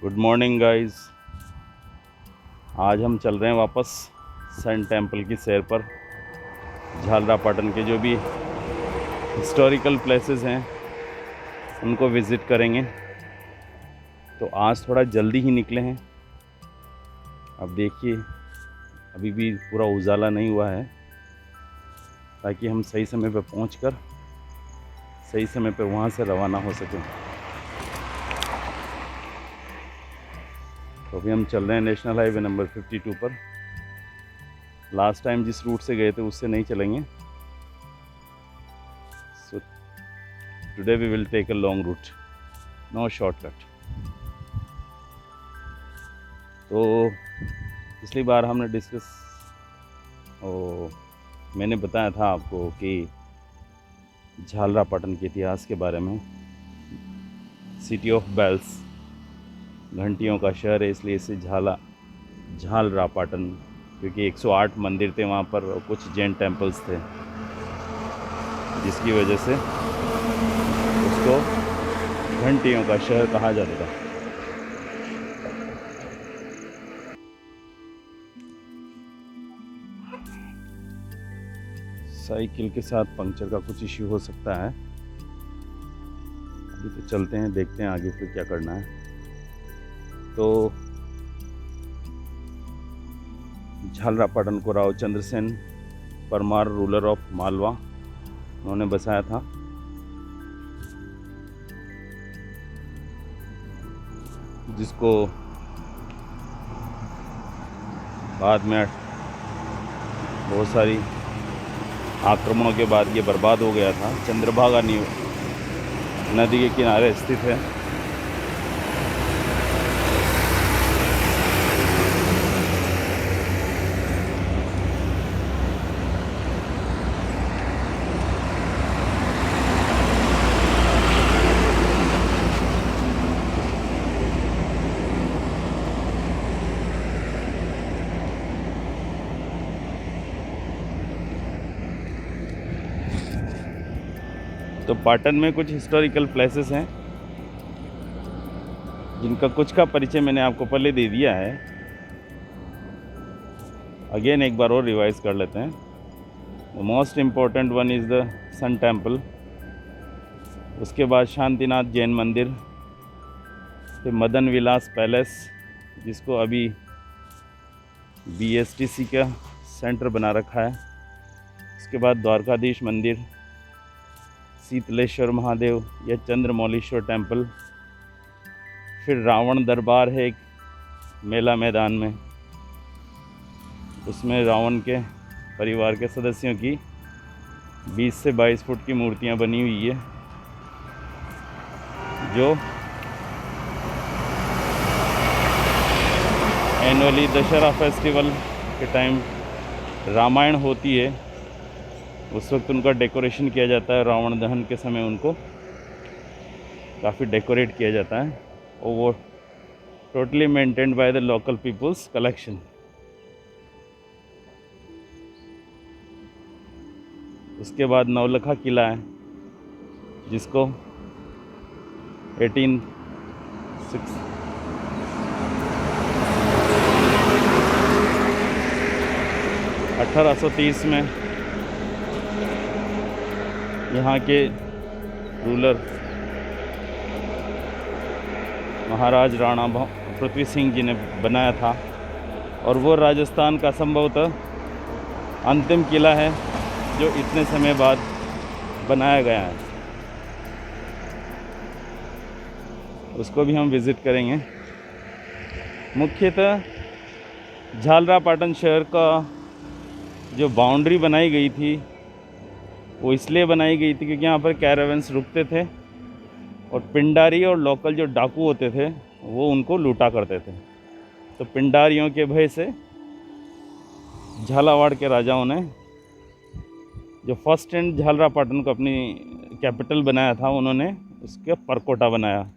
Good morning guys. आज हम चल रहे हैं वापस सन टेम्पल की सैर पर। झालरापाटन के जो भी हिस्टोरिकल प्लेसेस हैं उनको विज़िट करेंगे। तो आज थोड़ा जल्दी ही निकले हैं। अब देखिए अभी भी पूरा उजाला नहीं हुआ है, ताकि हम सही समय पर पहुंचकर सही समय पर वहां से रवाना हो सकें। तो अभी हम चल रहे हैं नेशनल हाईवे नंबर 52 पर। लास्ट टाइम जिस रूट से गए थे उससे नहीं चलेंगे। So today we will take a long route, no shortcut. तो पिछली बार हमने मैंने बताया था आपको कि झालरापाटन के इतिहास के बारे में। सिटी ऑफ बेल्स, घंटियों का शहर है, इसलिए इसे झालरापाटन, क्योंकि 108 मंदिर थे वहाँ पर और कुछ जैन टेम्पल्स थे, जिसकी वजह से उसको घंटियों का शहर कहा जाता था। साइकिल के साथ पंक्चर का कुछ इश्यू हो सकता है। अभी तो चलते हैं, देखते हैं आगे फिर क्या करना है। तो झालरापाटन को राव चंद्रसेन परमार, रूलर ऑफ मालवा, उन्होंने बसाया था। जिसको बाद में बहुत सारी आक्रमणों के बाद ये बर्बाद हो गया था। चंद्रभागा नदी के किनारे स्थित है। तो पाटन में कुछ हिस्टोरिकल प्लेसेस हैं जिनका कुछ का परिचय मैंने आपको पहले दे दिया है। अगेन एक बार और रिवाइज कर लेते हैं। The most important one is the sun temple, उसके बाद शांतिनाथ जैन मंदिर, फिर मदन विलास पैलेस, जिसको अभी BSTC का सेंटर बना रखा है। उसके बाद द्वारकाधीश मंदिर, शीतलेश्वर महादेव या चंद्रमौलीश्वर टेम्पल, फिर रावण दरबार है एक मेला मैदान में, उसमें रावण के परिवार के सदस्यों की 20 से 22 फुट की मूर्तियां बनी हुई है, जो एनुअली दशहरा फेस्टिवल के टाइम रामायण होती है उस वक्त उनका डेकोरेशन किया जाता है। रावण दहन के समय उनको काफ़ी डेकोरेट किया जाता है और वो totally maintained by the local peoples collection. उसके बाद नवलखा किला है, जिसको 1830 में यहाँ के रूलर महाराज राणा पृथ्वी सिंह जी ने बनाया था, और वो राजस्थान का संभवतः अंतिम किला है जो इतने समय बाद बनाया गया है। उसको भी हम विज़िट करेंगे। मुख्यतः झालरापाटन शहर का जो बाउंड्री बनाई गई थी वो इसलिए बनाई गई थी क्योंकि यहाँ पर कैरावन्स रुकते थे और पिंडारी और लोकल जो डाकू होते थे वो उनको लूटा करते थे। तो पिंडारियों के भय से झालावाड़ के राजाओं ने जो फर्स्ट एंड झालरापाटन को अपनी कैपिटल बनाया था, उन्होंने उसके परकोटा बनाया,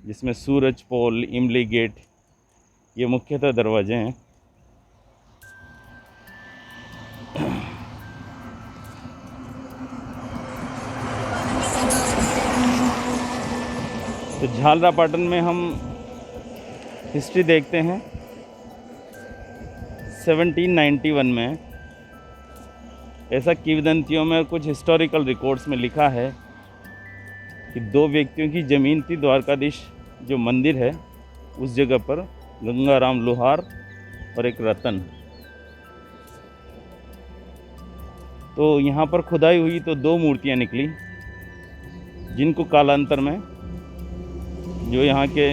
जिसमें सूरज पोल, इमली गेट, ये मुख्यतः दरवाजे हैं। तो झालरापाटन में हम हिस्ट्री देखते हैं। 1791 में ऐसा किंवदंतियों में कुछ हिस्टोरिकल रिकॉर्ड्स में लिखा है कि 2 व्यक्तियों की ज़मीन थी द्वारकाधीश जो मंदिर है उस जगह पर, गंगाराम लोहार और एक रतन। तो यहाँ पर खुदाई हुई तो 2 मूर्तियाँ निकली, जिनको कालांतर में जो यहाँ के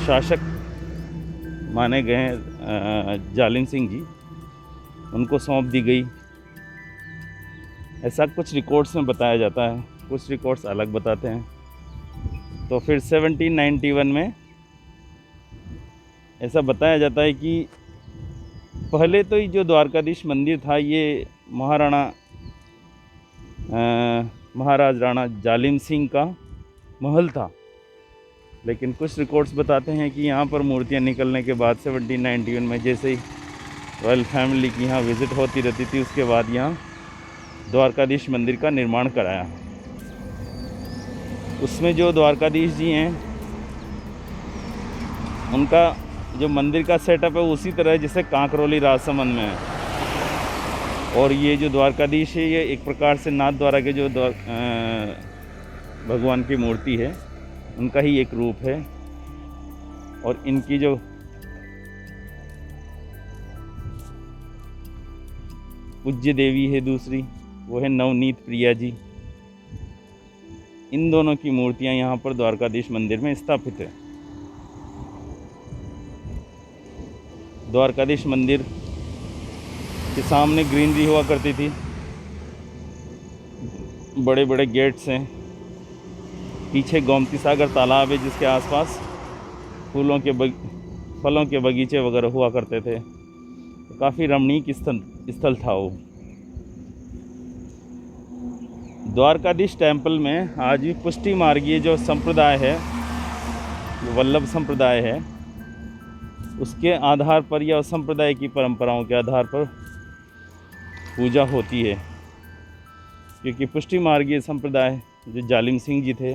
शासक माने गए हैं जालिम सिंह जी, उनको सौंप दी गई। ऐसा कुछ रिकॉर्ड्स में बताया जाता है, कुछ रिकॉर्ड्स अलग बताते हैं। तो फिर 1791 में ऐसा बताया जाता है कि पहले तो ये जो द्वारकाधीश मंदिर था ये महाराज राणा जालिम सिंह का महल था, लेकिन कुछ रिकॉर्ड्स बताते हैं कि यहाँ पर मूर्तियाँ निकलने के बाद 1791 में जैसे ही रॉयल फैमिली की यहाँ विज़िट होती रहती थी, उसके बाद यहाँ द्वारकाधीश मंदिर का निर्माण कराया। उसमें जो द्वारकाधीश जी हैं उनका जो मंदिर का सेटअप है उसी तरह जैसे कांकरोली राजसमंद में है। और ये जो द्वारकाधीश है ये एक प्रकार से नाथ द्वारा के जो भगवान की मूर्ति है उनका ही एक रूप है। और इनकी जो पूज्य देवी है दूसरी, वो है नवनीत प्रिया जी। इन दोनों की मूर्तियां यहाँ पर द्वारकाधीश मंदिर में स्थापित है। द्वारकाधीश मंदिर के सामने ग्रीनरी हुआ करती थी, बड़े बड़े गेट्स हैं, पीछे गोमती सागर तालाब है जिसके आसपास फलों के बगीचे वगैरह हुआ करते थे। तो काफ़ी रमणीक स्थल था वो। द्वारकाधीश टेम्पल में आज भी पुष्टि मार्गीय जो संप्रदाय है, जो वल्लभ संप्रदाय है, उसके आधार पर या उस संप्रदाय की परंपराओं के आधार पर पूजा होती है। क्योंकि पुष्टि मार्गीय संप्रदाय जो जालिम सिंह जी थे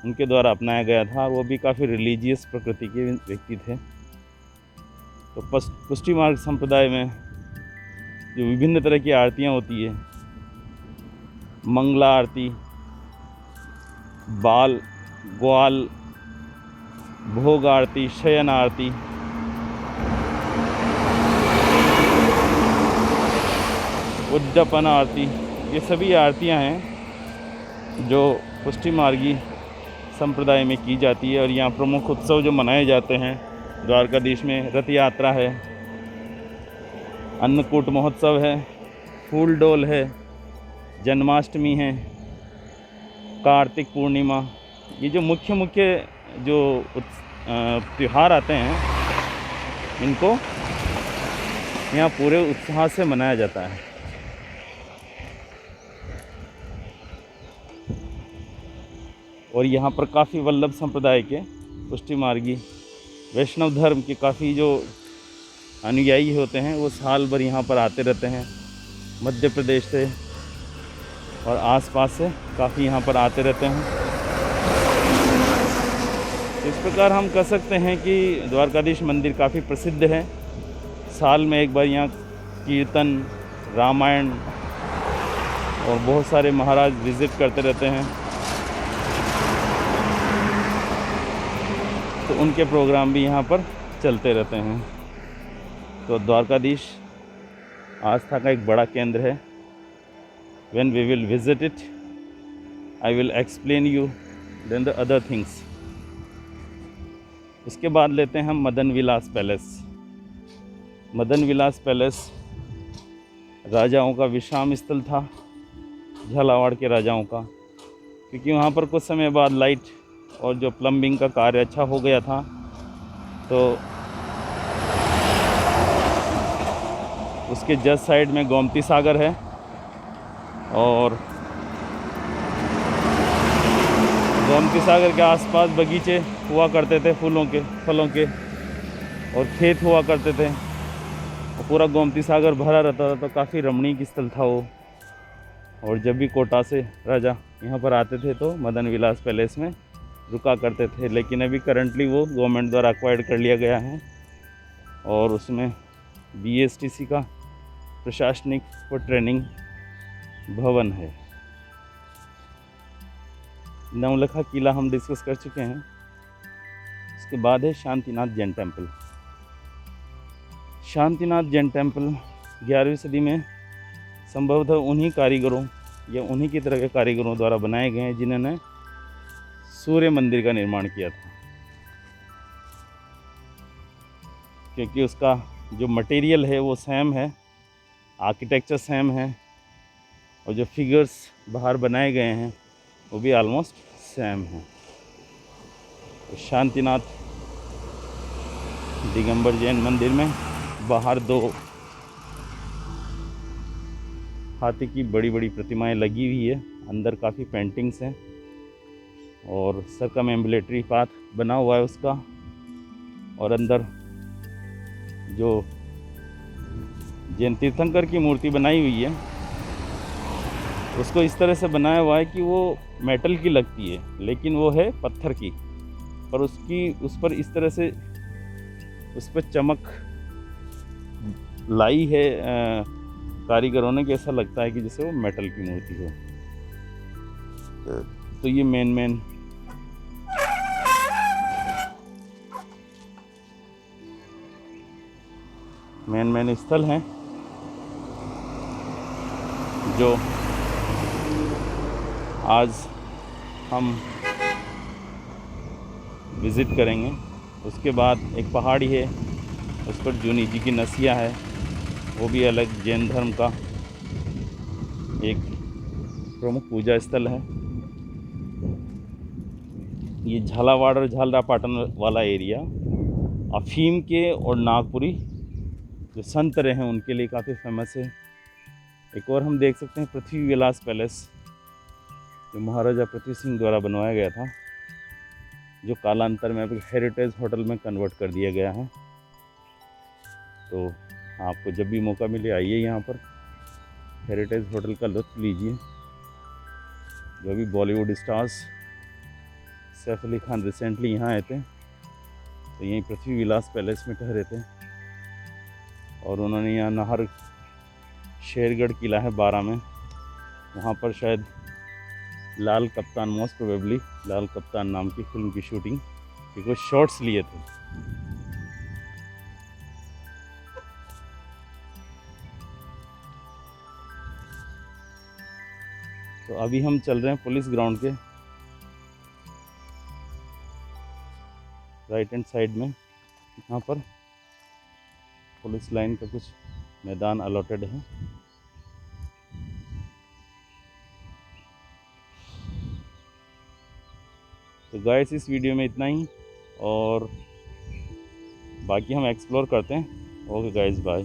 उनके द्वारा अपनाया गया था, वो भी काफ़ी रिलीजियस प्रकृति के व्यक्ति थे। तो पुष्टि मार्ग संप्रदाय में जो विभिन्न तरह की आरतियाँ होती है, मंगला आरती, बाल ग्वाल भोग आरती, शयन आरती, उद्यापन आरती, ये सभी आरतियां हैं जो पुष्टि मार्गी संप्रदाय में की जाती है। और यहाँ प्रमुख उत्सव जो मनाए जाते हैं द्वारकाधीश में, रथ यात्रा है, अन्नकूट महोत्सव है, फूल डोल है, जन्माष्टमी है, कार्तिक पूर्णिमा, ये जो मुख्य जो त्यौहार आते हैं इनको यहाँ पूरे उत्साह से मनाया जाता है। और यहाँ पर काफ़ी वल्लभ संप्रदाय के पुष्टि मार्गी वैष्णव धर्म के काफ़ी जो अनुयायी होते हैं वो साल भर यहाँ पर आते रहते हैं। मध्य प्रदेश से और आसपास से काफ़ी यहाँ पर आते रहते हैं। इस प्रकार हम कह सकते हैं कि द्वारकाधीश मंदिर काफ़ी प्रसिद्ध है। साल में एक बार यहाँ कीर्तन, रामायण और बहुत सारे महाराज विज़िट करते रहते हैं, तो उनके प्रोग्राम भी यहाँ पर चलते रहते हैं। तो द्वारकाधीश आस्था का एक बड़ा केंद्र है। When we will visit it, I will explain you then the other things. उसके बाद लेते हैं हम मदन विलास पैलेस। मदन विलास पैलेस राजाओं का विश्राम स्थल था, झालावाड़ के राजाओं का, क्योंकि वहाँ पर कुछ समय बाद लाइट और जो प्लम्बिंग का कार्य अच्छा हो गया था, तो उसके जस्ट साइड में गोमती सागर है और गोमती सागर के आसपास बगीचे हुआ करते थे, फूलों के, फलों के, और खेत हुआ करते थे। और पूरा गोमती सागर भरा रहता था, तो काफ़ी रमणीक स्थल था वो। और जब भी कोटा से राजा यहाँ पर आते थे तो मदन विलास पैलेस में रुका करते थे, लेकिन अभी करंटली वो गवर्नमेंट द्वारा एक्वायर्ड कर लिया गया है और उसमें BSTC का प्रशासनिक व ट्रेनिंग भवन है। नवलखा किला हम डिस्कस कर चुके हैं। उसके बाद है शांतिनाथ जैन टेम्पल। शांतिनाथ जैन टेम्पल 11वीं सदी में संभवतः उन्हीं कारीगरों या उन्हीं की तरह के कारीगरों द्वारा बनाए गए हैं जिन्होंने सूर्य मंदिर का निर्माण किया था, क्योंकि उसका जो मटेरियल है वो सेम है, आर्किटेक्चर सेम है और जो फिगर्स बाहर बनाए गए हैं वो भी ऑलमोस्ट सेम है। तो शांतिनाथ दिगंबर जैन मंदिर में बाहर 2 हाथी की बड़ी बड़ी प्रतिमाएं लगी हुई है, अंदर काफ़ी पेंटिंग्स हैं और सर्कमएम्बुलेटरी पाथ बना हुआ है उसका। और अंदर जो जैन तीर्थंकर की मूर्ति बनाई हुई है उसको इस तरह से बनाया हुआ है कि वो मेटल की लगती है, लेकिन वो है पत्थर की, पर उस पर इस तरह से उस पर चमक लाई है कारीगरों ने कि ऐसा लगता है कि जैसे वो मेटल की मूर्ति हो। तो ये मेन स्थल हैं जो आज हम विज़िट करेंगे। उसके बाद एक पहाड़ी है, उस पर जूनी जी की नसिया है, वो भी अलग जैन धर्म का एक प्रमुख पूजा स्थल है। ये झालावाड़ और झालरापाटन वाला एरिया अफीम के और नागपुरी जो संतरे हैं उनके लिए काफ़ी फेमस है। एक और हम देख सकते हैं पृथ्वी विलास पैलेस, जो महाराजा पृथ्वी सिंह द्वारा बनवाया गया था, जो कालांतर में अभी हेरिटेज होटल में कन्वर्ट कर दिया गया है। तो आपको जब भी मौका मिले आइए यहाँ पर, हेरिटेज होटल का लुत्फ़ लीजिए। जो भी बॉलीवुड स्टार्स सैफ अली खान रिसेंटली यहाँ आए थे तो यहीं पृथ्वी विलास पैलेस में ठहरे थे और उन्होंने यहाँ नाहर शेरगढ़ किला है 12 में, वहाँ पर शायद लाल कप्तान, मोस्ट प्रोबेबली लाल कप्तान नाम की फिल्म की शूटिंग के कुछ शॉट्स लिए थे। तो अभी हम चल रहे हैं पुलिस ग्राउंड के राइट हैंड साइड में, यहाँ पर पुलिस लाइन का कुछ मैदान अलॉटेड है। तो गाइस इस वीडियो में इतना ही और बाकी हम एक्सप्लोर करते हैं। Okay guys, bye.